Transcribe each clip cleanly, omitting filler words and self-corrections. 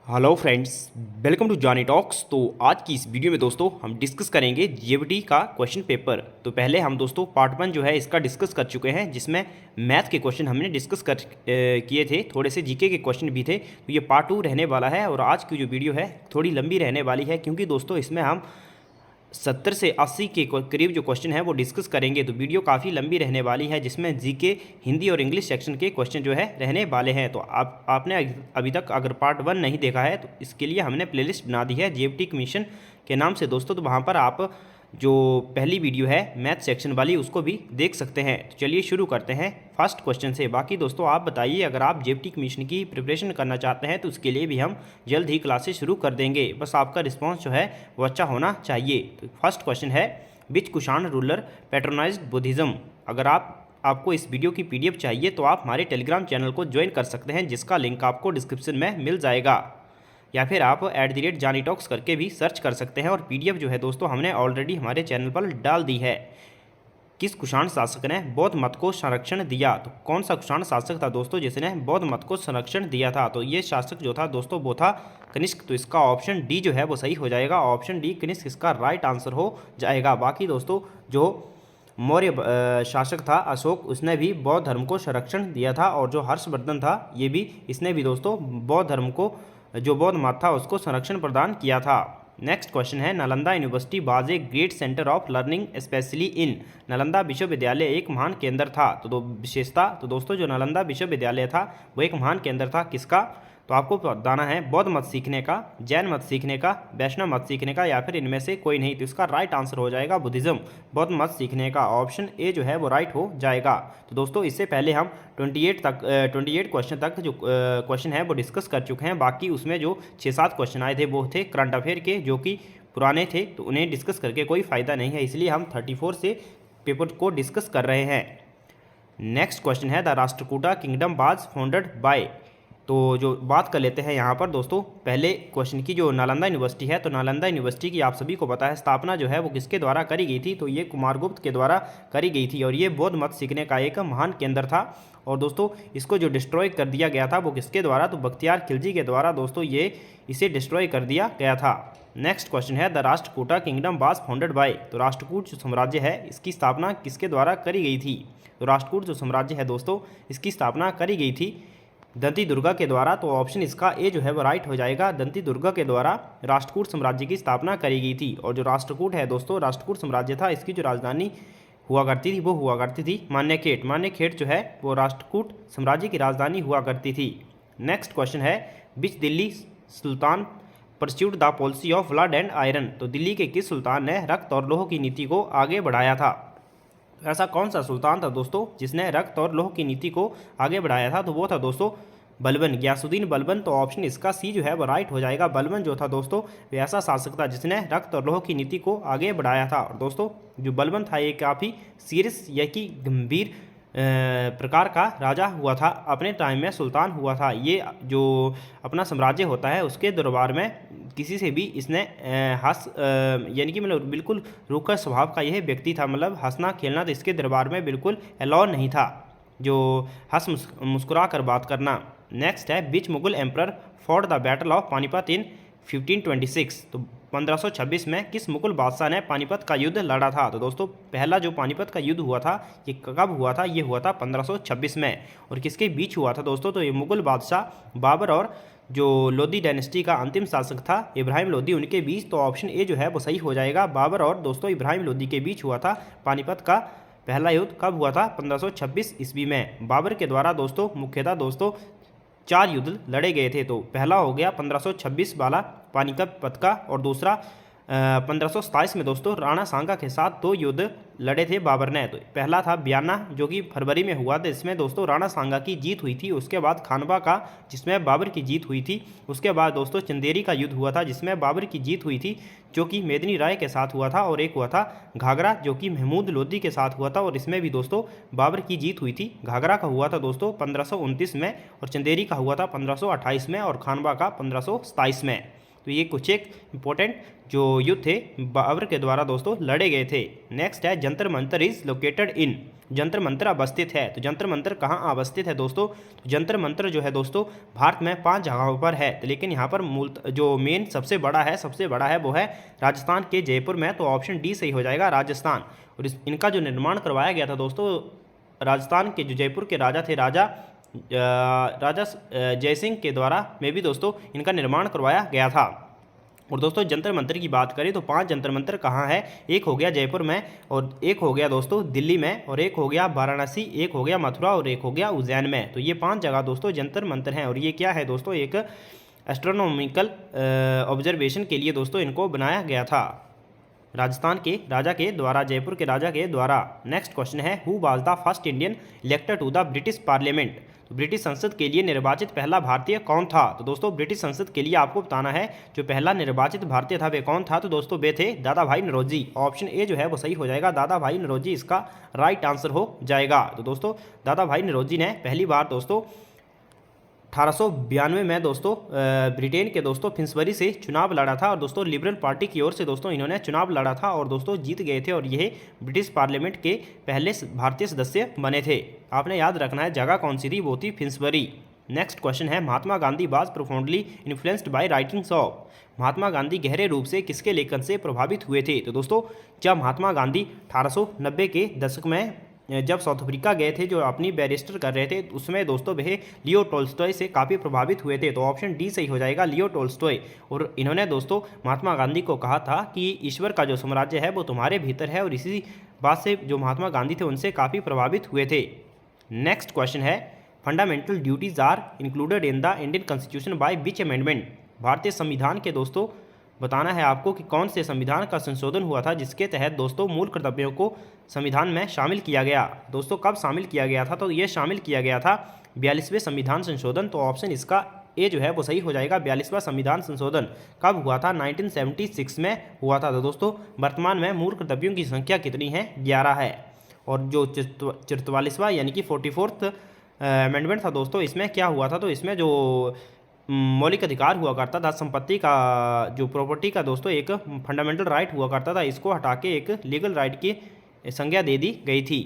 Hello friends, welcome to Johnny Talks. तो आज की इस वीडियो में दोस्तों हम डिस्कस करेंगे जीएबीटी का क्वेश्चन पेपर। तो पहले हम दोस्तों पार्ट 1 जो है इसका डिस्कस कर चुके हैं, जिसमें मैथ के क्वेश्चन हमने डिस्कस किए थे, थोड़े से जीके के क्वेश्चन भी थे। तो ये पार्ट 2 रहने वाला है और आज की जो वीडियो है थोड़ी लंबी रहने वाली है, क्योंकि दोस्तों इसमें हम 70 से 80 के करीब जो क्वेश्चन है वो डिस्कस करेंगे। तो वीडियो काफ़ी लंबी रहने वाली है, जिसमें जीके, हिंदी और इंग्लिश सेक्शन के क्वेश्चन जो है रहने वाले हैं। तो आपने अभी तक अगर पार्ट 1 नहीं देखा है तो इसके लिए हमने प्लेलिस्ट बना दी है जीएबीटी कमीशन के नाम से दोस्तों। तो वहाँ पर आप जो पहली वीडियो है मैथ सेक्शन वाली उसको भी देख सकते हैं। तो चलिए शुरू करते हैं फर्स्ट क्वेश्चन से। बाकी दोस्तों आप बताइए, अगर आप जीएबीटी कमीशन की प्रिपरेशन करना चाहते हैं तो उसके लिए भी हम जल्द ही क्लासेस शुरू कर देंगे, बस आपका रिस्पॉन्स जो है वो अच्छा होना चाहिए। तो फर्स्ट क्वेश्चन है, विच कुषाण रूलर पैट्रोनाइज्ड बुद्धिज़्म। अगर आपको इस वीडियो की पीडीएफ चाहिए तो आप हमारे टेलीग्राम चैनल को ज्वाइन कर सकते हैं, जिसका लिंक आपको डिस्क्रिप्शन में मिल जाएगा, या फिर आप @जॉनी टॉक्स करके भी सर्च कर सकते हैं। और पीडीएफ जो है दोस्तों हमने ऑलरेडी हमारे चैनल पर डाल दी है। किस कुषाण शासक ने बौद्ध मत को संरक्षण दिया। तो कौन सा कुषाण शासक था दोस्तों जिसने बौद्ध मत को संरक्षण दिया था? तो ये शासक जो था दोस्तों वो था कनिष्क। तो इसका ऑप्शन डी जो है वो सही हो जाएगा। ऑप्शन डी कनिष्क इसका राइट आंसर हो जाएगा। बाकी दोस्तों जो मौर्य शासक था अशोक, उसने भी बौद्ध धर्म को संरक्षण दिया था। और जो हर्षवर्धन था ये भी, इसने भी दोस्तों बौद्ध धर्म को, जो बौद्ध मत था उसको संरक्षण प्रदान किया था। नेक्स्ट क्वेश्चन है, Nalanda university was a great centre of learning specially in. Nalanda विश्वविद्यालय एक महान केंद्र था। तो दो विशेषता, तो दोस्तों जो नालंदा विश्वविद्यालय था वो एक महान केंद्र था किसका? तो आपको बताना है बौद्ध मत सीखने का, जैन मत सीखने का, वैष्णव मत सीखने का, या फिर इनमें से कोई नहीं। तो इसका राइट आंसर हो जाएगा बुद्धिज्म, बौद्ध मत सीखने का। ऑप्शन ए जो है वो राइट हो जाएगा। तो दोस्तों इससे पहले हम 28 क्वेश्चन तक जो क्वेश्चन है वो डिस्कस कर चुके हैं। बाकी उसमें जो 6-7 क्वेश्चन आए थे वो थे करंट अफेयर के, जो कि पुराने थे, तो उन्हें डिस्कस करके कोई फ़ायदा नहीं है, इसलिए हम 34 से पेपर को डिस्कस कर रहे हैं। नेक्स्ट क्वेश्चन है, the Rashtrakuta kingdom was founded by. तो जो बात कर लेते हैं यहाँ पर दोस्तों पहले क्वेश्चन की, जो नालंदा यूनिवर्सिटी है, तो नालंदा यूनिवर्सिटी की आप सभी को पता है स्थापना जो है वो किसके द्वारा करी गई थी? तो ये कुमारगुप्त के द्वारा करी गई थी। और ये बौद्ध मत सीखने का एक महान केंद्र था। और दोस्तों इसको जो डिस्ट्रॉय कर दिया गया था वो किसके द्वारा? तो बख्तियार खिलजी के द्वारा दोस्तों ये इसे डिस्ट्रॉय कर दिया गया था। नेक्स्ट क्वेश्चन है, the Rashtrakuta kingdom was founded by. तो राष्ट्रकूट जो साम्राज्य है इसकी स्थापना किसके द्वारा करी गई थी? तो राष्ट्रकूट जो साम्राज्य है दोस्तों इसकी स्थापना करी गई थी दंती दुर्गा के द्वारा। तो ऑप्शन इसका ए जो है वो राइट हो जाएगा। दंती दुर्गा के द्वारा राष्ट्रकूट साम्राज्य की स्थापना करी गई थी। और जो राष्ट्रकूट है दोस्तों, राष्ट्रकूट साम्राज्य था, इसकी जो राजधानी हुआ करती थी वो हुआ करती थी मान्यखेट। मान्यखेट जो है वो राष्ट्रकूट साम्राज्य की राजधानी हुआ करती थी। नेक्स्ट क्वेश्चन है, which Delhi sultan pursued the policy of blood and iron. तो दिल्ली के किस सुल्तान ने रक्त और लोह की नीति को आगे बढ़ाया था? ऐसा कौन सा सुल्तान था दोस्तों जिसने रक्त और लोह की नीति को आगे बढ़ाया था? तो वो था दोस्तों बलबन, गयासुद्दीन बलबन। तो ऑप्शन इसका सी जो है वो राइट हो जाएगा। बलबन जो था दोस्तों वो ऐसा शासक था जिसने रक्त और लोह की नीति को आगे बढ़ाया था। और दोस्तों जो बलबन था ये काफ़ी सीरियस या कि गंभीर प्रकार का राजा हुआ था, अपने टाइम में सुल्तान हुआ था। ये जो अपना साम्राज्य होता है उसके दरबार में किसी से भी इसने यानी कि मतलब बिल्कुल रूखा स्वभाव का यह व्यक्ति था, मतलब हंसना खेलना तो इसके दरबार में बिल्कुल अलाउ नहीं था, जो हंस मुस्कुरा कर बात करना। नेक्स्ट है, which Mughal emperor for the battle of Panipat in 1526। तो 1526 में किस मुगल बादशाह ने पानीपत का युद्ध लड़ा था? तो दोस्तों पहला जो पानीपत का युद्ध हुआ था ये कब हुआ था? ये हुआ था 1526 में। और किसके बीच हुआ था दोस्तों? तो ये मुगल बादशाह बाबर और जो लोधी डायनेस्टी का अंतिम शासक था इब्राहिम लोधी, उनके बीच। तो ऑप्शन ए जो है वो सही हो जाएगा। बाबर और दोस्तों इब्राहिम लोधी के बीच हुआ था पानीपत का पहला युद्ध। कब हुआ था? 1526 ईस्वी में। बाबर के द्वारा दोस्तों मुख्यतः दोस्तों 4 युद्ध लड़े गए थे। तो पहला हो गया 1526 वाला पानीपत का, और दूसरा 1527 में दोस्तों राणा सांगा के साथ 2 युद्ध लड़े थे बाबर ने। तो पहला था बयाना जो कि फरवरी में हुआ था, इसमें दोस्तों राणा सांगा की जीत हुई थी। उसके बाद खानवा का जिसमें बाबर की जीत हुई थी। उसके बाद दोस्तों चंदेरी का युद्ध हुआ था जिसमें बाबर की जीत हुई थी, जो कि मेदिनी राय के साथ हुआ था। और एक हुआ था घाघरा जो कि महमूद लोधी के साथ हुआ था, और इसमें भी दोस्तों बाबर की जीत हुई थी। घाघरा का हुआ था दोस्तों 1529 में, और चंदेरी का हुआ था 1528 में, और खानवा का 1527 में। तो ये कुछ एक इंपॉर्टेंट जो युद्ध थे बाबर के द्वारा दोस्तों लड़े गए थे। नेक्स्ट है, Jantar Mantar is located in. Jantar Mantar अवस्थित है। तो जंतर मंतर कहाँ अवस्थित है दोस्तों? तो जंतर मंतर जो है दोस्तों भारत में 5 जगहों पर है, तो लेकिन यहाँ पर मूल जो मेन सबसे बड़ा है वो है राजस्थान के जयपुर में। तो ऑप्शन डी सही हो जाएगा, राजस्थान। और इनका जो निर्माण करवाया गया था दोस्तों, राजस्थान के जो जयपुर के राजा थे, राजा जयसिंह के द्वारा में भी दोस्तों इनका निर्माण करवाया गया था। और दोस्तों जंतर मंतर की बात करें तो 5 जंतर मंतर कहाँ है? एक हो गया जयपुर में, और एक हो गया दोस्तों दिल्ली में, और एक हो गया वाराणसी, एक हो गया मथुरा, और एक हो गया उज्जैन में। तो ये 5 जगह दोस्तों जंतर मंतर हैं। और ये क्या है दोस्तों? एक एस्ट्रोनॉमिकल ऑब्जर्वेशन के लिए दोस्तों इनको बनाया गया था, राजस्थान के राजा के द्वारा, जयपुर के राजा के द्वारा। नेक्स्ट क्वेश्चन है, who was the first Indian elected to the British parliament? तो ब्रिटिश संसद के लिए निर्वाचित पहला भारतीय कौन था? तो दोस्तों ब्रिटिश संसद के लिए आपको बताना है जो पहला निर्वाचित भारतीय था वे कौन था? तो दोस्तों वे थे दादा भाई नौरोजी। ऑप्शन ए जो है वो सही हो जाएगा, दादा भाई नौरोजी इसका राइट आंसर हो जाएगा। तो दोस्तों दादा भाई नौरोजी ने पहली बार दोस्तों 1892 में दोस्तों ब्रिटेन के दोस्तों फिन्सबरी से चुनाव लड़ा था, और दोस्तों लिबरल पार्टी की ओर से दोस्तों इन्होंने चुनाव लड़ा था और दोस्तों जीत गए थे, और यह ब्रिटिश पार्लियामेंट के पहले भारतीय सदस्य बने थे। आपने याद रखना है जगह कौन सी थी, वो थी फिन्सबरी। नेक्स्ट क्वेश्चन है, Mahatma Gandhi was profoundly influenced by writings of? Mahatma Gandhi गहरे रूप से किसके लेखन से प्रभावित हुए थे? तो दोस्तों जब महात्मा गांधी 1890 के दशक में जब साउथ अफ्रीका गए थे, जो अपनी बैरिस्टर कर रहे थे, उसमें दोस्तों वह लियो टोल्स्टॉय से काफ़ी प्रभावित हुए थे। तो ऑप्शन डी सही हो जाएगा, लियो टोल्स्टॉय। और इन्होंने दोस्तों महात्मा गांधी को कहा था कि ईश्वर का जो साम्राज्य है वो तुम्हारे भीतर है, और इसी बात से जो महात्मा गांधी थे उनसे काफ़ी प्रभावित हुए थे। नेक्स्ट क्वेश्चन है, fundamental duties are included in the Indian constitution by which amendment? भारतीय संविधान के दोस्तों बताना है आपको कि कौन से संविधान का संशोधन हुआ था जिसके तहत दोस्तों मूल कर्तव्यों को संविधान में शामिल किया गया। दोस्तों कब शामिल किया गया था? तो ये शामिल किया गया था 42वें संविधान संशोधन। तो ऑप्शन इसका ए जो है वो सही हो जाएगा, 42वां संविधान संशोधन कब हुआ था? 1976 में हुआ था। तो दोस्तों वर्तमान में मूल कर्तव्यों की संख्या कितनी है? 11 है। और जो 44वां यानी कि 44th अमेंडमेंट था दोस्तों, इसमें क्या हुआ था? तो इसमें जो मौलिक अधिकार हुआ करता था, संपत्ति का जो प्रॉपर्टी का दोस्तों एक फंडामेंटल राइट हुआ करता था, इसको हटा के एक लीगल राइट की संज्ञा दे दी गई थी।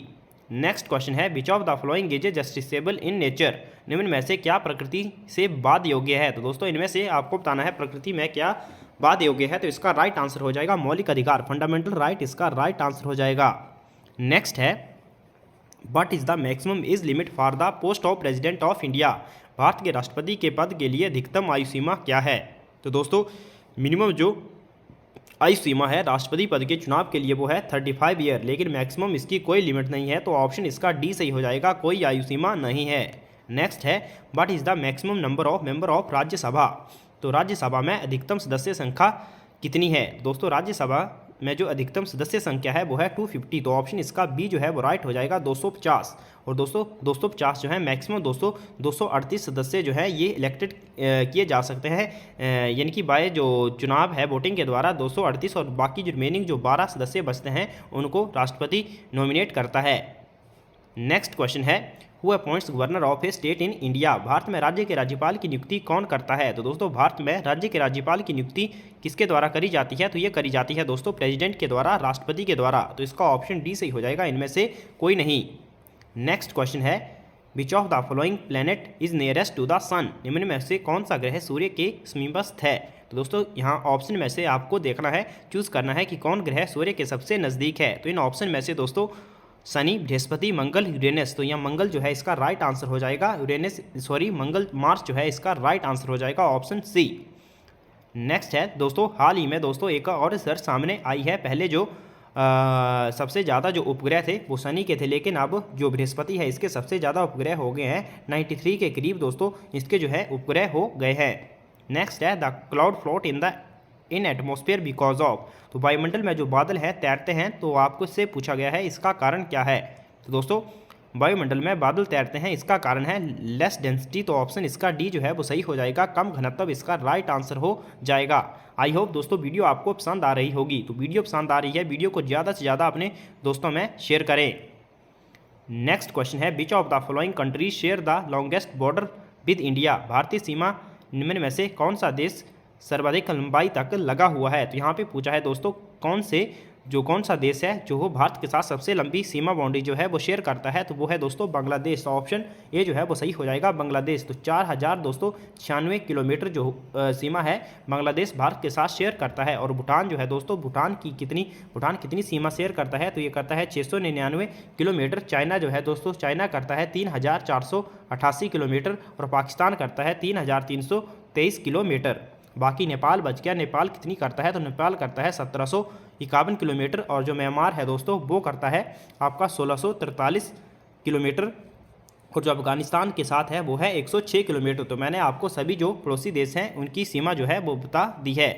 नेक्स्ट क्वेश्चन है, which of the following is justiciable in nature? निम्न में से क्या प्रकृति से बाध योग्य है? तो दोस्तों इनमें से आपको बताना है प्रकृति में क्या बाध योग्य है। तो इसका राइट आंसर हो जाएगा मौलिक अधिकार, फंडामेंटल राइट इसका राइट आंसर हो जाएगा। नेक्स्ट है, what is the maximum age limit for the post of president of India? Bharat के राष्ट्रपति के पद के लिए अधिकतम आयु सीमा क्या है? तो दोस्तों मिनिमम जो आयु सीमा है राष्ट्रपति पद के चुनाव के लिए वो है 35 ईयर, लेकिन मैक्सिमम इसकी कोई लिमिट नहीं है। तो ऑप्शन इसका डी सही हो जाएगा, कोई आयु सीमा नहीं है। नेक्स्ट है, what is the maximum number of member of Rajya Sabha? तो राज्यसभा में अधिकतम सदस्य संख्या कितनी है? दोस्तों राज्यसभा में जो अधिकतम सदस्य संख्या है वो है 250। तो ऑप्शन इसका बी जो है वो राइट हो जाएगा, 250। और दोस्तों 250 जो है मैक्सिमम 238 सदस्य जो है ये इलेक्टेड किए जा सकते हैं, यानी कि बाय जो चुनाव है वोटिंग के द्वारा 238, और बाकी जो रिमेनिंग जो 12 सदस्य बचते हैं उनको राष्ट्रपति नॉमिनेट करता है। नेक्स्ट क्वेश्चन है, who appoints governor of A state in India? Bharat में राज्य के राज्यपाल की नियुक्ति कौन करता है? तो दोस्तों भारत में राज्य के राज्यपाल की नियुक्ति किसके द्वारा करी जाती है? तो ये करी जाती है दोस्तों प्रेसिडेंट के द्वारा, राष्ट्रपति के द्वारा। तो इसका ऑप्शन डी सही हो जाएगा, इनमें से कोई नहीं। नेक्स्ट क्वेश्चन है, which of the following planet is nearest to the sun? निम्न में से कौन सा ग्रह सूर्य के समीपस्थ है? तो दोस्तों यहाँ ऑप्शन में से आपको देखना है, चूज करना है कि कौन ग्रह सूर्य के सबसे नज़दीक है। तो इन ऑप्शन में से दोस्तों शनि, बृहस्पति, मंगल, यूरेनस। तो यहाँ मंगल जो है इसका राइट आंसर हो जाएगा, मंगल, मार्स जो है इसका राइट आंसर हो जाएगा, ऑप्शन सी। नेक्स्ट है दोस्तों, हाल ही में दोस्तों एक और रिसर्च सामने आई है। पहले जो सबसे ज़्यादा जो उपग्रह थे वो शनि के थे, लेकिन अब जो बृहस्पति है इसके सबसे ज़्यादा उपग्रह हो गए हैं, 93 के करीब दोस्तों इसके जो है उपग्रह हो गए हैं। नेक्स्ट है, the cloud float in atmosphere because of? तो वायुमंडल में जो बादल है तैरते हैं, तो आपको इससे पूछा गया है इसका कारण क्या है? तो दोस्तों वायुमंडल में बादल तैरते हैं, इसका कारण है लेस डेंसिटी। तो ऑप्शन इसका डी जो है वो सही हो जाएगा, कम घनत्व इसका राइट आंसर हो जाएगा। आई होप दोस्तों वीडियो आपको पसंद आ रही होगी। तो वीडियो पसंद आ रही है, वीडियो को ज़्यादा से ज़्यादा अपने दोस्तों में शेयर करें। नेक्स्ट क्वेश्चन है, which of the following countries share the longest border with India? भारतीय सीमा निम्न में से कौन सा देश सर्वाधिक लंबाई तक लगा हुआ है? तो यहाँ पे पूछा है दोस्तों कौन से जो कौन सा देश है जो वो भारत के साथ सबसे लंबी सीमा बाउंड्री जो है वो शेयर करता है, तो वो है दोस्तों बांग्लादेश। तो ऑप्शन ए जो है वो सही हो जाएगा, बांग्लादेश। तो 4096 किलोमीटर जो सीमा है बांग्लादेश भारत के साथ शेयर करता है। और भूटान जो है दोस्तों, भूटान कितनी सीमा शेयर करता है, तो ये करता है 699 किलोमीटर। चाइना जो है दोस्तों, चाइना करता है 3488 किलोमीटर। और पाकिस्तान करता है 3323 किलोमीटर। बाकी नेपाल बच गया, नेपाल कितनी करता है, तो नेपाल करता है 1751 किलोमीटर। और जो म्यांमार है दोस्तों, वो करता है आपका 1643 किलोमीटर। और जो अफगानिस्तान के साथ है वो है 106 किलोमीटर। तो मैंने आपको सभी जो पड़ोसी देश हैं उनकी सीमा जो है वो बता दी है,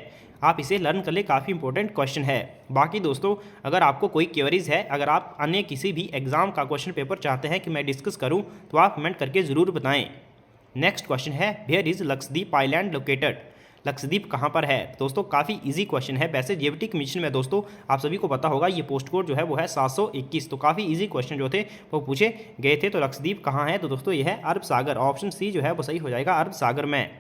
आप इसे लर्न कर ले, काफ़ी इंपॉर्टेंट क्वेश्चन है। बाकी दोस्तों अगर आपको कोई क्वेरीज है, अगर आप अन्य किसी भी एग्जाम का क्वेश्चन पेपर चाहते हैं कि मैं डिस्कस करूं, तो आप कमेंट करके ज़रूर बताएं। नेक्स्ट क्वेश्चन है, where is Lakshadweep island located. Lakshadweep कहाँ पर है दोस्तों, काफ़ी इजी क्वेश्चन है। वैसे जेबीटी कमीशन में दोस्तों आप सभी को पता होगा ये पोस्ट कोड जो है वो है 721। तो काफ़ी इजी क्वेश्चन जो थे वो पूछे गए थे। तो लक्षद्वीप कहाँ है, तो दोस्तों ये है अरब सागर। ऑप्शन सी जो है वो सही हो जाएगा, अरब सागर में।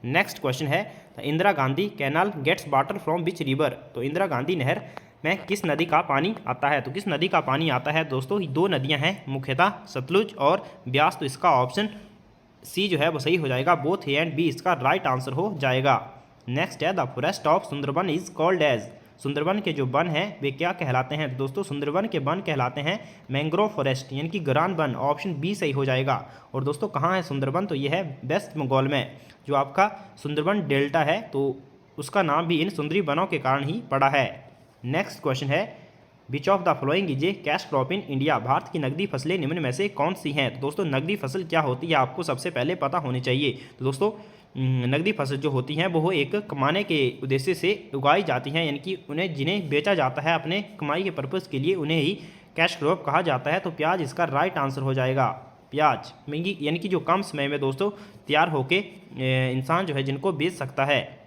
नेक्स्ट क्वेश्चन है, Indira Gandhi canal gets water from which river. तो इंदिरा गांधी नहर में किस नदी का पानी आता है, तो किस नदी का पानी आता है दोस्तों, दो नदियां हैं मुख्यतः, सतलुज और ब्यास। तो इसका ऑप्शन सी जो है वो सही हो जाएगा, बोथ ए एंड बी इसका राइट आंसर हो जाएगा। नेक्स्ट है, the forest of Sundarban is called as. Sundarban के जो वन हैं वे क्या कहलाते हैं, तो दोस्तों सुंदरबन के वन कहलाते हैं मैंग्रोव फॉरेस्ट, यानी कि गरान वन। ऑप्शन बी सही हो जाएगा। और दोस्तों कहाँ है सुंदरबन, तो ये है वेस्ट बंगाल में। जो आपका सुंदरबन डेल्टा है तो उसका नाम भी इन सुंदरी वनों के कारण ही पड़ा है। नेक्स्ट क्वेश्चन है, which of the following is a cash crop in India. Bharat की नकदी फसलें निम्न में से कौन सी हैं। तो दोस्तों नकदी फसल क्या होती है आपको सबसे पहले पता होनी चाहिए। तो दोस्तों नकदी फसल जो होती हैं वो एक कमाने के उद्देश्य से उगाई जाती हैं, यानी कि जिन्हें बेचा जाता है अपने कमाई के पर्पज़ के लिए, उन्हें ही कैश क्रॉप कहा जाता है। तो प्याज इसका राइट आंसर हो जाएगा। प्याज महंगी, यानी कि जो कम समय में दोस्तों तैयार होके इंसान जो है जिनको बेच सकता है।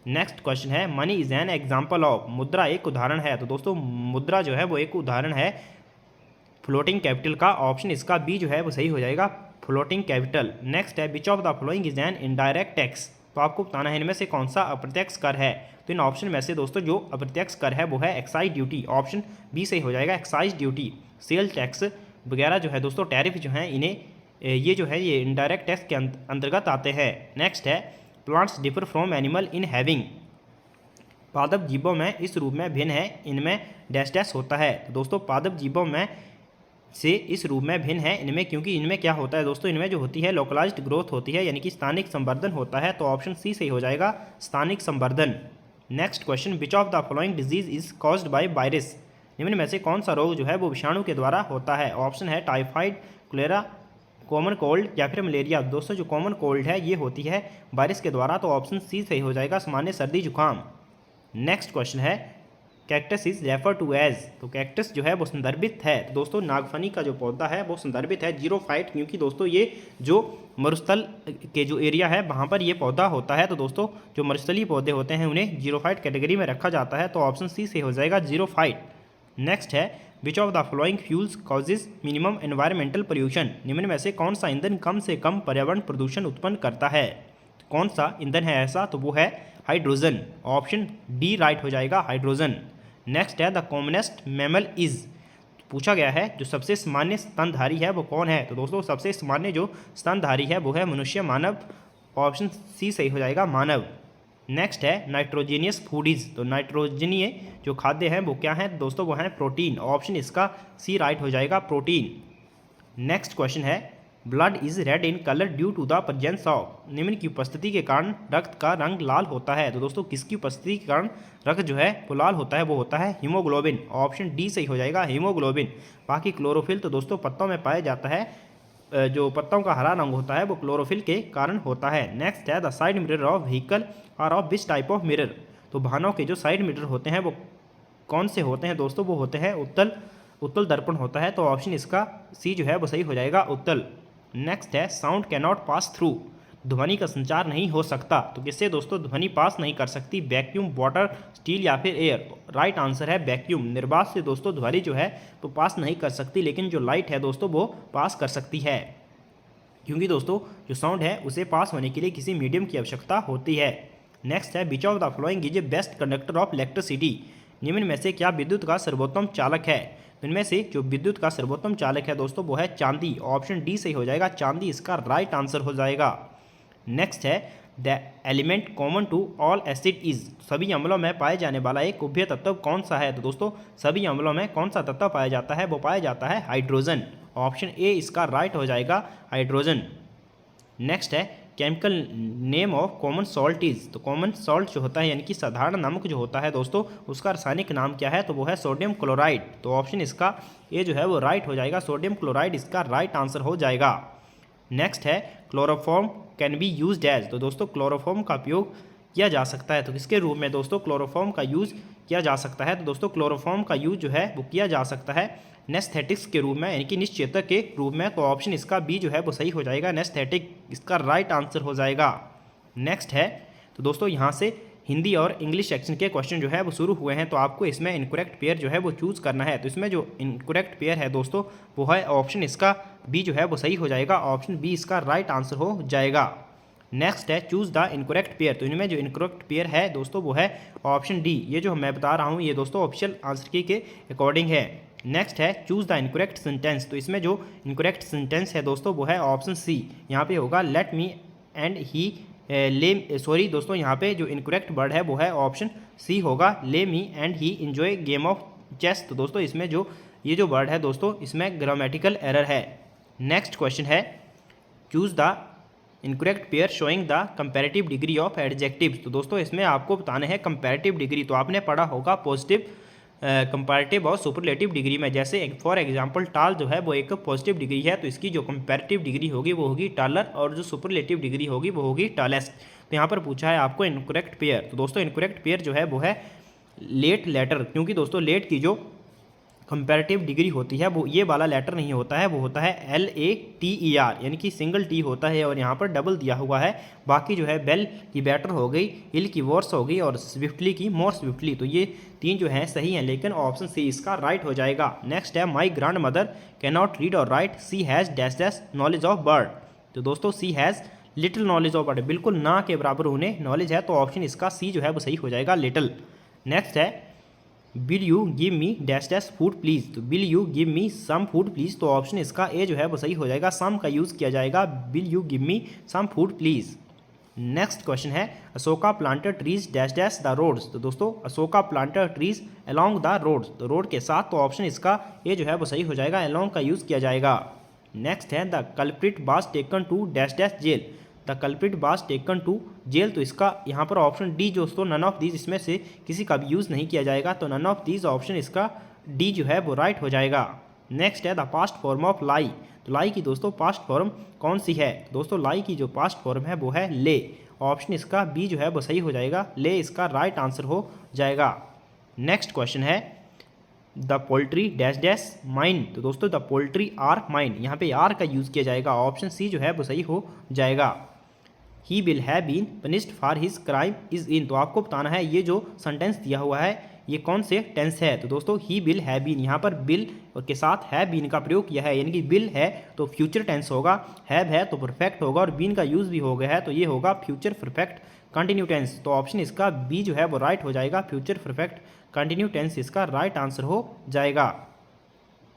नेक्स्ट क्वेश्चन है, money is an example of. मुद्रा एक उदाहरण है। तो दोस्तों मुद्रा जो है वो एक उदाहरण है फ्लोटिंग कैपिटल का। ऑप्शन इसका बी जो है वो सही हो जाएगा, फ्लोटिंग कैपिटल। नेक्स्ट है, which of the following is an indirect tax. तो आपको बताना है इनमें से कौन सा अप्रत्यक्ष कर है। तो इन ऑप्शन में से दोस्तों जो अप्रत्यक्ष कर है वो है एक्साइज ड्यूटी। ऑप्शन बी सही हो जाएगा, एक्साइज ड्यूटी। सेल टैक्स वगैरह जो है दोस्तों टैरिफ जो हैं इन्हें ये जो है ये इनडायरेक्ट टैक्स के अंतर्गत आते हैं। नेक्स्ट है, plants differ from animal in having. पादप जीवों में इस रूप में भिन्न है, इनमें डैश डैश होता है। तो दोस्तों पादप जीवों में से इस रूप में भिन्न है इनमें, क्योंकि इनमें क्या होता है दोस्तों, इनमें जो होती है लोकलाइज्ड ग्रोथ होती है, यानी कि स्थानिक संवर्धन होता है। तो ऑप्शन सी सही हो जाएगा, स्थानिक संवर्धन। Next question, which of the following disease is caused by virus. निम्न में से कौन सा रोग जो है वो विषाणु के द्वारा होता है। ऑप्शन है टाइफाइड, कोलेरा, कॉमन कोल्ड या फिर मलेरिया। दोस्तों जो कॉमन कोल्ड है ये होती है वायरस के द्वारा। तो ऑप्शन सी सही हो जाएगा, सामान्य सर्दी जुकाम। नेक्स्ट क्वेश्चन है, cactus is refer to as. तो कैक्टस जो है वो संदर्भित है। तो दोस्तों नागफनी का जो पौधा है वो संदर्भित है जीरोफाइट, क्योंकि दोस्तों ये जो मरुस्थल के जो एरिया है वहाँ पर ये पौधा होता है। तो दोस्तों जो मरुस्थलीय पौधे होते हैं उन्हें जीरोफाइट कैटेगरी में रखा जाता है। तो ऑप्शन सी से हो जाएगा, जीरोफाइट। नेक्स्ट है, which of the following fuels causes minimum environmental pollution. निम्न में से कौन सा ईंधन कम से कम पर्यावरण प्रदूषण उत्पन्न करता है। कौन सा ईंधन है ऐसा, तो वो है हाइड्रोजन। ऑप्शन डी राइट हो जाएगा, हाइड्रोजन। नेक्स्ट है, द कॉमनेस्ट मैमल इज। पूछा गया है जो सबसे सामान्य स्तनधारी है वो कौन है। तो दोस्तों सबसे सामान्य जो स्तनधारी है वो है मनुष्य, मानव। ऑप्शन सी सही हो जाएगा, मानव। नेक्स्ट है, नाइट्रोजीनियस फूडीज। तो नाइट्रोजनीय जो खाद्य हैं वो क्या हैं दोस्तों, वो हैं प्रोटीन। ऑप्शन इसका सी राइट हो जाएगा, प्रोटीन। नेक्स्ट क्वेश्चन है, blood is red in colour due to the presence of. निम्न की उपस्थिति के कारण रक्त का रंग लाल होता है। तो दोस्तों किसकी उपस्थिति के कारण रक्त जो है वो लाल होता है, वो होता है हीमोग्लोबिन। ऑप्शन डी सही हो जाएगा, हीमोग्लोबिन। बाकी क्लोरोफिल तो दोस्तों पत्तों में पाया जाता है, जो पत्तों का हरा रंग होता है वो क्लोरोफिल के कारण होता है। नेक्स्ट है, the side mirror of vehicle are of which type of mirror. तो वाहनों के जो साइड मिरर होते हैं वो कौन से होते हैं दोस्तों, वो होते हैं उत्तल दर्पण होता है। तो ऑप्शन इसका सी जो है वो सही हो जाएगा, उत्तल। नेक्स्ट है, sound can not pass through. ध्वनि का संचार नहीं हो सकता। तो किससे दोस्तों ध्वनि पास नहीं कर सकती, वैक्यूम, वाटर, स्टील या फिर एयर। राइट आंसर है वैक्यूम। निर्वात से दोस्तों ध्वनि जो है वो पास नहीं कर सकती, लेकिन जो लाइट है दोस्तों वो पास कर सकती है, क्योंकि दोस्तों जो साउंड है उसे पास होने के लिए किसी मीडियम की आवश्यकता होती है। नेक्स्ट है, which of the following is a best conductor of electricity. निम्न में से क्या विद्युत का सर्वोत्तम चालक है? तो इनमें से जो विद्युत का सर्वोत्तम चालक है दोस्तों वो है चांदी। ऑप्शन डी सही हो जाएगा, चांदी इसका राइट आंसर हो जाएगा। नेक्स्ट है the element common to all acid is, सभी अम्लों में पाए जाने वाला एक उभय तत्व कौन सा है? तो दोस्तों सभी अम्लों में कौन सा तत्व पाया जाता है? वो पाया जाता है हाइड्रोजन। ऑप्शन ए इसका राइट हो जाएगा, हाइड्रोजन। नेक्स्ट है chemical name of common salt is, तो कॉमन सॉल्ट जो होता है यानी कि साधारण नमक जो होता है दोस्तों उसका रासायनिक नाम क्या है? तो वो है सोडियम क्लोराइड। तो ऑप्शन इसका ए जो है वो राइट हो जाएगा, सोडियम क्लोराइड इसका राइट आंसर हो जाएगा। नेक्स्ट है chloroform can be used as, तो दोस्तों क्लोरोफॉर्म का उपयोग किया जा सकता है, तो किसके रूप में दोस्तों क्लोरोफॉर्म का यूज़ किया जा सकता है? तो दोस्तों क्लोरोफॉर्म का यूज जो है वो किया जा सकता है नेस्थेटिक्स के रूप में, यानी कि निश्चेतक के रूप में। तो ऑप्शन इसका बी जो है वो सही हो जाएगा, नेस्थेटिक इसका राइट आंसर हो जाएगा। नेक्स्ट है तो दोस्तों यहाँ से हिंदी और इंग्लिश सेक्शन के क्वेश्चन जो है वो शुरू हुए हैं, तो आपको इसमें इनकरेक्ट पेयर जो है वो चूज़ करना है। तो इसमें जो इनकरेक्ट पेयर है दोस्तों वो है ऑप्शन इसका बी जो है वो सही हो जाएगा, ऑप्शन बी इसका राइट आंसर हो जाएगा। नेक्स्ट है चूज़ द इनकरेक्ट पेयर, तो इनमें जो इनकरेक्ट पेयर है दोस्तों वो है ऑप्शन डी। ये जो मैं बता रहा हूँ ये दोस्तों ऑफिशियल आंसर की के अकॉर्डिंग है। नेक्स्ट है चूज़ द इनकरेक्ट सेंटेंस, तो इसमें जो इनकरेक्ट सेंटेंस है दोस्तों वो है ऑप्शन सी। यहाँ पे होगा लेट मी एंड ही ले, सॉरी दोस्तों यहाँ पे जो इनकरेक्ट वर्ड है वो है ऑप्शन सी होगा, let me and he enjoy game of chess. तो दोस्तों इसमें जो ये जो वर्ड है दोस्तों इसमें ग्रामेटिकल एरर है। नेक्स्ट क्वेश्चन है choose the incorrect pair showing the comparative degree of adjectives, तो दोस्तों इसमें आपको बताने हैं कंपैरेटिव डिग्री। तो आपने पढ़ा होगा पॉजिटिव कंपैरेटिव और सुपरलेटिव डिग्री में, जैसे फॉर एग्जांपल टाल जो है वो एक पॉजिटिव डिग्री है, तो इसकी जो कंपैरेटिव डिग्री होगी वो होगी टालर, और जो सुपरलेटिव डिग्री होगी वो होगी टालेस्ट। तो यहाँ पर पूछा है आपको इनकरेक्ट पेयर, तो दोस्तों इनकरेक्ट पेयर जो है वो है लेट लेटर, क्योंकि दोस्तों लेट की जो कंपैरेटिव डिग्री होती है वो ये वाला लेटर नहीं होता है, वो होता है LATER, यानी कि सिंगल टी होता है और यहाँ पर डबल दिया हुआ है। बाकी जो है बेल की बेटर हो गई, इल की वर्स हो गई और स्विफ्टली की मोर स्विफ्टली, तो ये तीन जो हैं सही हैं, लेकिन ऑप्शन सी इसका राइट हो जाएगा। नेक्स्ट है my grandmother can not read or write, she has dash dash knowledge of bird, तो दोस्तों she has little knowledge of bird, बिल्कुल ना के बराबर उन्हें नॉलेज है, तो ऑप्शन इसका सी जो है वो सही हो जाएगा, लिटिल। नेक्स्ट है will you give me dash dash food please, तो will you give me some food please, तो ऑप्शन इसका ए जो है वो सही हो जाएगा, सम का यूज़ किया जाएगा, will you give me some food please. Next question है Ashoka planter trees dash dash the roads, तो दोस्तों Ashoka planter trees along the roads, तो रोड के साथ, तो ऑप्शन इसका ए जो है वो सही हो जाएगा, अलॉन्ग का यूज़ किया जाएगा। नेक्स्ट है the culprit was taken to dash dash jail, the culprit was taken to jail, तो इसका यहाँ पर ऑप्शन डी दोस्तों नन ऑफ दीज, इसमें से किसी का भी यूज़ नहीं किया जाएगा, तो नन ऑफ दीज ऑप्शन इसका डी जो है वो राइट हो जाएगा। नेक्स्ट है द पास्ट फॉर्म ऑफ लाई, तो लाई की दोस्तों पास्ट फॉर्म कौन सी है? दोस्तों लाई की जो पास्ट फॉर्म है वो है ले, ऑप्शन इसका बी जो है वो सही हो जाएगा, ले इसका राइट आंसर हो जाएगा। नेक्स्ट क्वेश्चन है the poultry dash dash mine, तो दोस्तों द पोल्ट्री आर माइन, यहाँ पे आर का यूज़ किया जाएगा, ऑप्शन सी जो है वो सही हो जाएगा। He will have been punished for his crime is in, तो आपको बताना है ये जो सेंटेंस दिया हुआ है ये कौन से टेंस है? तो दोस्तों ही विल हैव बीन, यहाँ पर बिल और के साथ हैव बीन का प्रयोग किया है, यानी कि बिल है तो फ्यूचर टेंस होगा, हैव है तो परफेक्ट होगा, और बीन का यूज़ भी हो गया है तो ये होगा फ्यूचर परफेक्ट कंटिन्यू टेंस, तो ऑप्शन इसका बी जो है वो राइट हो जाएगा, फ्यूचर परफेक्ट कंटिन्यू टेंस इसका राइट आंसर हो जाएगा।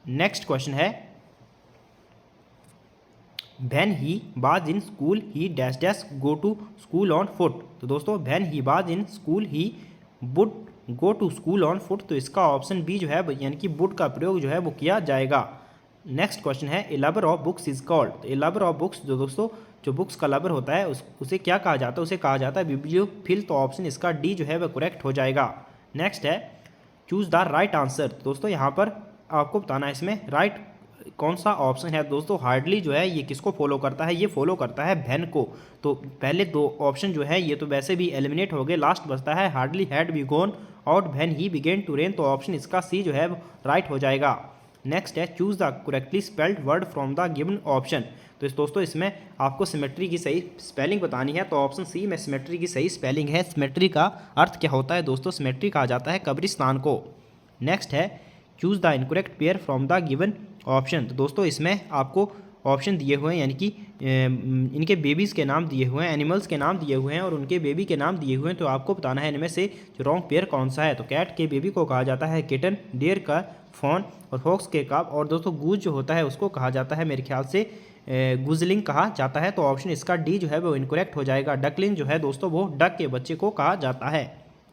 नेक्स्ट क्वेश्चन है when he was in school he dash dash go to school on foot, तो दोस्तों when he was in school he would go to school on foot, तो इसका option B जो है यानी कि वुड का प्रयोग जो है वो किया जाएगा। नेक्स्ट क्वेश्चन है a lover of books is called, तो ए लवर ऑफ बुक्स जो दोस्तों जो बुक्स का लवर होता है उसे क्या कहा जाता है? उसे कहा जाता है बिब्लियोफिल, तो ऑप्शन इसका डी जो है वह करेक्ट हो जाएगा। नेक्स्ट है चूज़ द राइट आंसर, तो दोस्तों यहाँ पर आपको बताना है इसमें राइट कौन सा ऑप्शन है। दोस्तों हार्डली जो है ये किसको फॉलो करता है? ये फॉलो करता है वैन को, तो पहले दो ऑप्शन जो है ये तो वैसे भी एलिमिनेट हो गए, लास्ट बचता है hardly had be gone out when he began to rain, तो ऑप्शन इसका सी जो है राइट हो जाएगा। नेक्स्ट है choose the correctly spelled word from the given option, तो दोस्तों इसमें आपको सिमेट्री की सही स्पेलिंग बतानी है, तो ऑप्शन सी में सिमेट्री की सही स्पेलिंग है। सिमेट्री का अर्थ क्या होता है दोस्तों? सिमेट्री कहा जाता है कब्रिस्तान को। नेक्स्ट है choose the incorrect pair from the given option, तो दोस्तों इसमें आपको ऑप्शन दिए हुए हैं, यानी कि इनके बेबीज़ के नाम दिए हुए हैं, एनिमल्स के नाम दिए हुए हैं और उनके बेबी के नाम दिए हुए हैं, तो आपको बताना है इनमें से जो रॉन्ग पेयर कौन सा है। तो कैट के बेबी को कहा जाता है किटन, डियर का फॉन और फॉक्स के काब, और दोस्तों गूज जो होता है उसको कहा जाता है मेरे ख्याल से गुजलिंग कहा जाता है। तो ऑप्शन इसका डी जो है वो इनकरेक्ट हो जाएगा। डकलिंग जो है दोस्तों वो डक के बच्चे को कहा जाता है।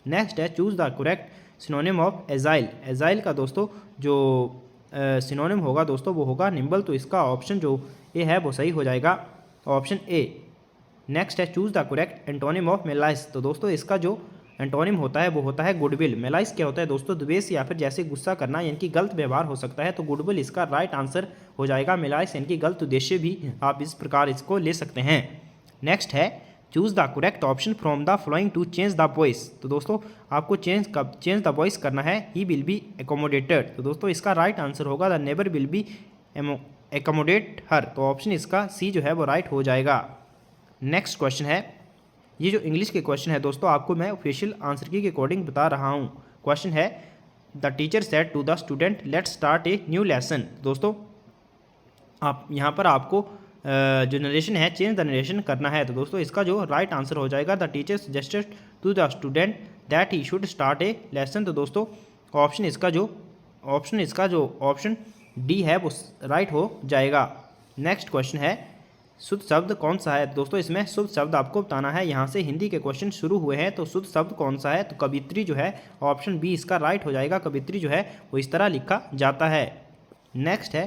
नेक्स्ट है choose the correct synonym of agile. Agile का दोस्तों जो सिनोनिम होगा दोस्तों वो होगा निम्बल। तो इसका ऑप्शन जो ए है वो सही हो जाएगा, ऑप्शन ए। नेक्स्ट है choose the correct antonym of malice. तो दोस्तों इसका जो एंटोनिम होता है वो होता है गुडविल। मेलाइस क्या होता है दोस्तों, द्वेष या फिर जैसे गुस्सा करना, यानी कि गलत व्यवहार हो सकता है। तो गुडविल इसका राइट आंसर हो जाएगा। मेलाइस यानी कि गलत उद्देश्य भी आप इस प्रकार इसको ले सकते हैं। नेक्स्ट है choose the correct option from the following to change the voice. तो दोस्तों आपको चेंज द वॉइस करना है। He will be accommodated. तो दोस्तों इसका राइट आंसर होगा the neighbour will be accommodate her. तो ऑप्शन इसका सी जो है वो राइट हो जाएगा। नेक्स्ट क्वेश्चन है, ये जो इंग्लिश के क्वेश्चन है दोस्तों आपको मैं ऑफिशियल आंसर की के अकॉर्डिंग बता रहा हूँ। क्वेश्चन है the teacher said to the student let's start a new lesson. दोस्तों आप यहाँ पर आपको जो नरेशन है चेंज द नरेशन करना है। तो दोस्तों इसका जो राइट आंसर हो जाएगा the teacher suggested to the student that he should start a lesson. तो दोस्तों ऑप्शन इसका जो ऑप्शन डी है वो राइट हो जाएगा। नेक्स्ट क्वेश्चन है शुद्ध शब्द कौन सा है। दोस्तों इसमें शुद्ध शब्द आपको बताना है। यहाँ से हिंदी के क्वेश्चन शुरू हुए हैं। तो शुद्ध शब्द कौन सा है, तो कवित्री जो है ऑप्शन बी इसका राइट हो जाएगा। कवित्री जो है वो इस तरह लिखा जाता है। नेक्स्ट है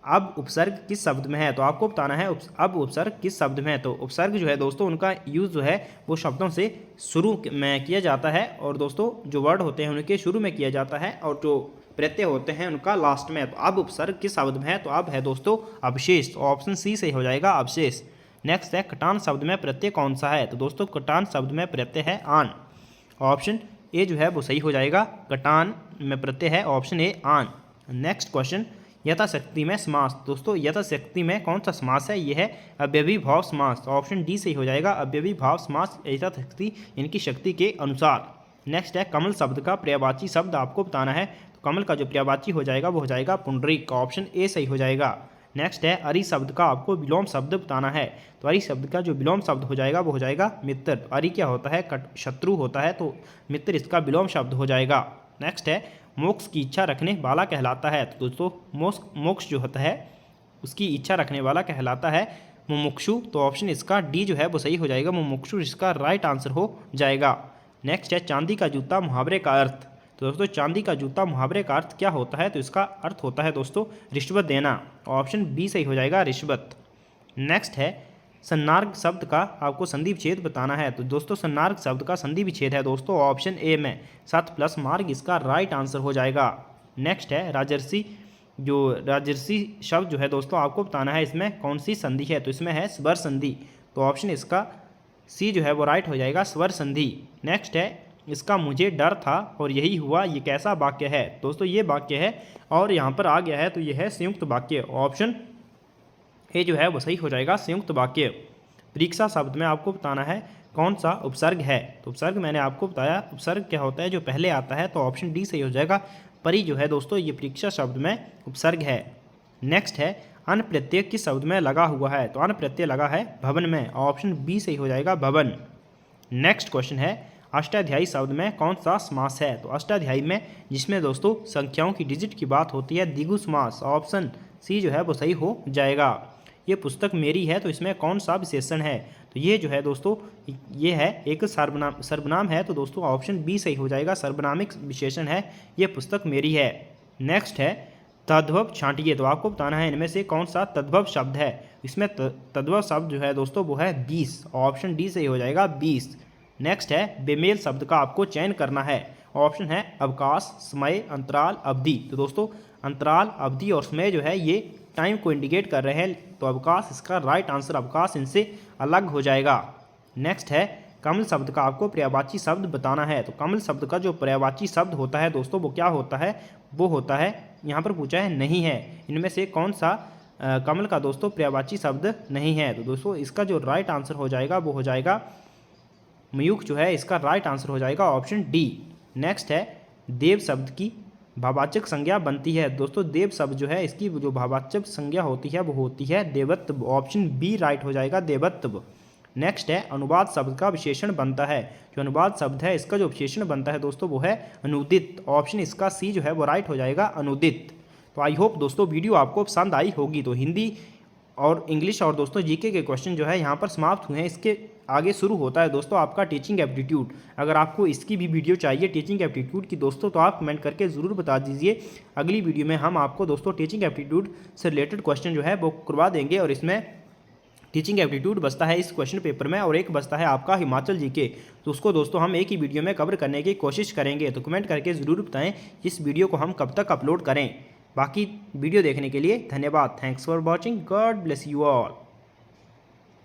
अब उपसर्ग किस शब्द में है। तो आपको बताना है अब उपसर्ग किस शब्द में है। तो उपसर्ग जो है दोस्तों उनका यूज़ जो है वो शब्दों से शुरू में किया जाता है, और दोस्तों जो वर्ड होते हैं उनके शुरू में किया जाता है, और जो प्रत्यय होते हैं उनका लास्ट में। तो अब उपसर्ग किस शब्द में है, तो अब है दोस्तों अवशेष। तो ऑप्शन सी सही हो जाएगा, अवशेष। नेक्स्ट है कटान शब्द में प्रत्यय कौन सा है। तो दोस्तों कटान शब्द में प्रत्यय है आन। ऑप्शन ए जो है वो सही हो जाएगा। कटान में प्रत्यय है ऑप्शन ए आन। नेक्स्ट क्वेश्चन यथाशक्ति में समास। दोस्तों यथाशक्ति में कौन सा समास है, ये है अव्ययी भाव समास। ऑप्शन डी सही हो जाएगा, अव्ययी भाव समास यथाशक्ति इनकी शक्ति के अनुसार। नेक्स्ट है कमल शब्द का पर्यायवाची शब्द आपको बताना है। तो कमल का जो पर्यायवाची हो जाएगा वो हो जाएगा पुंडरीक। ऑप्शन ए सही हो जाएगा। नेक्स्ट है अरि शब्द का आपको विलोम शब्द बताना है। तो अरि शब्द का जो विलोम शब्द हो जाएगा वो हो जाएगा मित्र। अरि क्या होता है, शत्रु होता है, तो मित्र इसका विलोम शब्द हो जाएगा। नेक्स्ट है मोक्ष की इच्छा रखने वाला कहलाता है। तो दोस्तों मोक्ष जो होता है उसकी इच्छा रखने वाला कहलाता है मुमुक्षु। तो ऑप्शन इसका डी जो है वो सही हो जाएगा, मुमुक्षु इसका राइट आंसर हो जाएगा। नेक्स्ट है चांदी का जूता मुहावरे का अर्थ। तो दोस्तों चांदी का जूता मुहावरे का अर्थ क्या होता है, तो इसका अर्थ होता है दोस्तों रिश्वत देना। ऑप्शन बी सही हो जाएगा, रिश्वत। नेक्स्ट है सन्नार्ग शब्द का आपको संधि विच्छेद बताना है। तो दोस्तों सन्नार्ग शब्द का संधि विच्छेद है दोस्तों ऑप्शन ए में सत प्लस मार्ग इसका राइट आंसर हो जाएगा। नेक्स्ट है राजर्षि। जो राजर्षि शब्द जो है दोस्तों आपको बताना है इसमें कौन सी संधि है। तो इसमें है स्वर संधि। तो ऑप्शन इसका सी जो है वो राइट हो जाएगा, स्वर संधि। नेक्स्ट है इसका मुझे डर था और यही हुआ, ये कैसा वाक्य है। दोस्तों ये वाक्य है और यहाँ पर आ गया है तो ये है संयुक्त वाक्य। ऑप्शन ए जो है वो सही हो जाएगा, संयुक्त वाक्य। परीक्षा शब्द में आपको बताना है कौन सा उपसर्ग है। तो उपसर्ग मैंने आपको बताया उपसर्ग क्या होता है, जो पहले आता है। तो ऑप्शन डी सही हो जाएगा। परी जो है दोस्तों ये परीक्षा शब्द में उपसर्ग है। नेक्स्ट है अन प्रत्यय किस शब्द में लगा हुआ है। तो अन प्रत्यय लगा है भवन में। ऑप्शन बी सही हो जाएगा, भवन। नेक्स्ट क्वेश्चन है अष्टाध्यायी शब्द में कौन सा समास है। तो अष्टाध्यायी में जिसमें दोस्तों संख्याओं की डिजिट की बात होती है, द्विगु समास। ऑप्शन सी जो है वो सही हो जाएगा। ये पुस्तक मेरी है, तो इसमें कौन सा विशेषण है। तो ये जो है दोस्तों ये है एक सर्वनाम है। तो दोस्तों ऑप्शन बी सही हो जाएगा, सर्वनामिक विशेषण है, ये पुस्तक मेरी है। नेक्स्ट है तद्भव छांटिए। तो आपको बताना है इनमें से कौन सा तद्भव शब्द है। इसमें तद्भव शब्द जो है दोस्तों वो है 20। ऑप्शन डी सही हो जाएगा, 20। नेक्स्ट है बेमेल शब्द का आपको चयन करना है। ऑप्शन है अवकाश, समय, अंतराल, अवधि। तो दोस्तों अंतराल, अवधि और समय जो है ये टाइम को इंडिकेट कर रहे हैं। तो अवकाश इसका राइट आंसर, अवकाश इनसे अलग हो जाएगा। नेक्स्ट है कमल शब्द का आपको पर्यायवाची शब्द बताना है। तो कमल शब्द का जो पर्यायवाची शब्द होता है दोस्तों वो क्या होता है, वो होता है यहाँ पर पूछा है नहीं है। इनमें से कौन सा कमल का दोस्तों पर्यायवाची शब्द नहीं है। तो दोस्तों इसका जो राइट आंसर हो जाएगा वो हो जाएगा मयूख, जो है इसका राइट आंसर हो जाएगा ऑप्शन डी। नेक्स्ट है देव शब्द की भाववाचक संज्ञा बनती है? दोस्तों देव शब्द जो है इसकी जो भाववाचक संज्ञा होती है वो होती है देवत्व। ऑप्शन बी राइट हो जाएगा, देवत्व। नेक्स्ट है अनुवाद शब्द का विशेषण बनता है। जो अनुवाद शब्द है इसका जो विशेषण बनता है दोस्तों वो है अनुदित। ऑप्शन इसका सी जो है वो राइट हो जाएगा, अनुदित। तो आई होप दोस्तों वीडियो आपको पसंद आई होगी। तो हिंदी और इंग्लिश और दोस्तों जीके के क्वेश्चन जो है यहाँ पर समाप्त हुए हैं। इसके आगे शुरू होता है दोस्तों आपका टीचिंग एप्टीट्यूड। अगर आपको इसकी भी वीडियो चाहिए टीचिंग एप्टीट्यूड की दोस्तों तो आप कमेंट करके ज़रूर बता दीजिए। अगली वीडियो में हम आपको दोस्तों टीचिंग एप्टीट्यूड से रिलेटेड क्वेश्चन जो है वो करवा देंगे। और इसमें टीचिंग एप्टीट्यूड बचता है इस क्वेश्चन पेपर में और एक बचता है आपका हिमाचल जीके। तो उसको दोस्तों हम एक ही वीडियो में कवर करने की कोशिश करेंगे। तो कमेंट करके ज़रूर बताएं इस वीडियो को हम कब तक अपलोड करें। बाकी वीडियो देखने के लिए धन्यवाद। Thanks for watching. God bless you all.